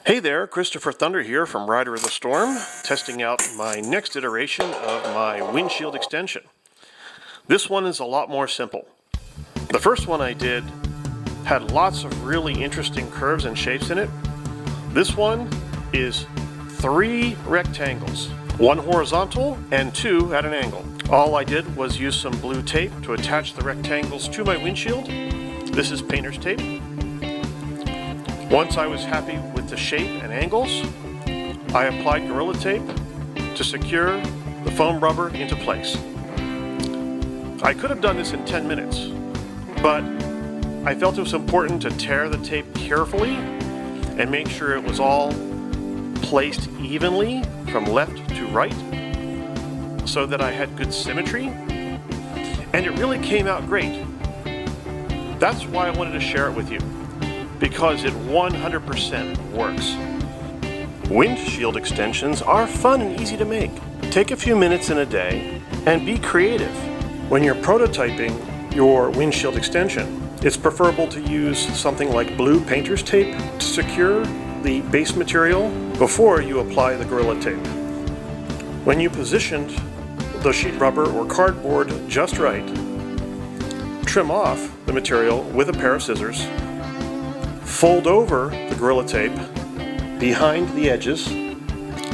Hey there, Christopher Thunder here from Rider of the Storm, testing out my next iteration of my windshield extension. This one is a lot more simple. The first one I did had lots of really interesting curves and shapes in it. This one is 3 rectangles, 1 horizontal and 2 at an angle. All I did was use some blue tape to attach the rectangles to my windshield. This is painter's tape. Once I was happy with the shape and angles, I applied Gorilla Tape to secure the foam rubber into place. I could have done this in 10 minutes, but I felt it was important to tear the tape carefully and make sure it was all placed evenly from left to right so that I had good symmetry, and it really came out great. That's why I wanted to share it with you, because it 100% works. Windshield extensions are fun and easy to make. Take a few minutes in a day and be creative. When you're prototyping your windshield extension, it's preferable to use something like blue painter's tape to secure the base material before you apply the Gorilla Tape. When you positioned the sheet rubber or cardboard just right, trim off the material with a pair of scissors. Fold over the Gorilla Tape behind the edges,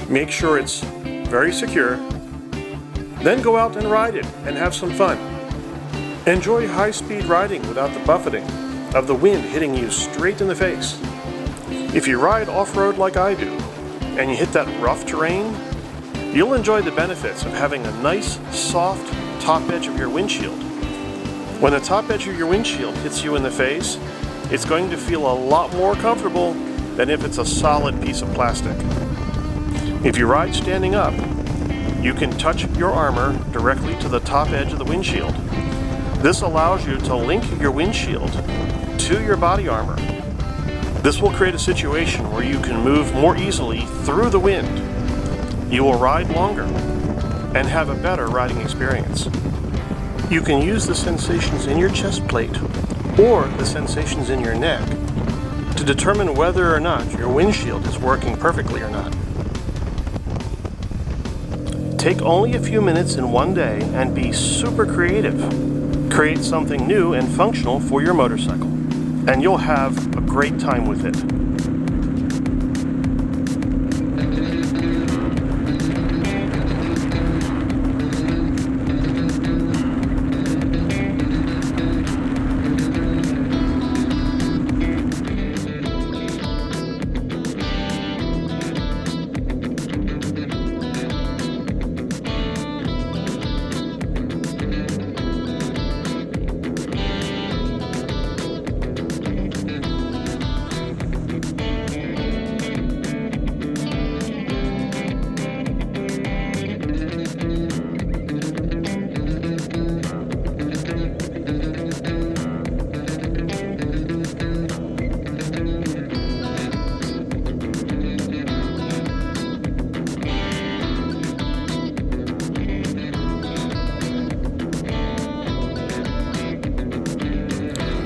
make sure it's very secure, then go out and ride it and have some fun. Enjoy high-speed riding without the buffeting of the wind hitting you straight in the face. If you ride off-road like I do, and you hit that rough terrain, you'll enjoy the benefits of having a nice, soft top edge of your windshield. When the top edge of your windshield hits you in the face, it's going to feel a lot more comfortable than if it's a solid piece of plastic. If you ride standing up, you can touch your armor directly to the top edge of the windshield. This allows you to link your windshield to your body armor. This will create a situation where you can move more easily through the wind. You will ride longer and have a better riding experience. You can use the sensations in your chest plate or the sensations in your neck to determine whether or not your windshield is working perfectly or not. Take only a few minutes in one day and be super creative. Create something new and functional for your motorcycle, and you'll have a great time with it.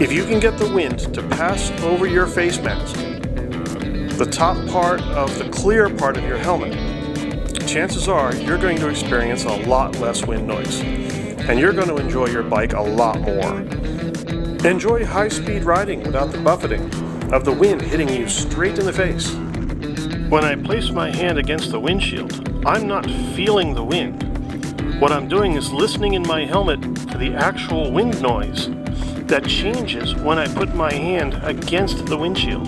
If you can get the wind to pass over your face mask, the top part of the clear part of your helmet, chances are you're going to experience a lot less wind noise, and you're going to enjoy your bike a lot more. Enjoy high-speed riding without the buffeting of the wind hitting you straight in the face. When I place my hand against the windshield, I'm not feeling the wind. What I'm doing is listening in my helmet for the actual wind noise that changes when I put my hand against the windshield.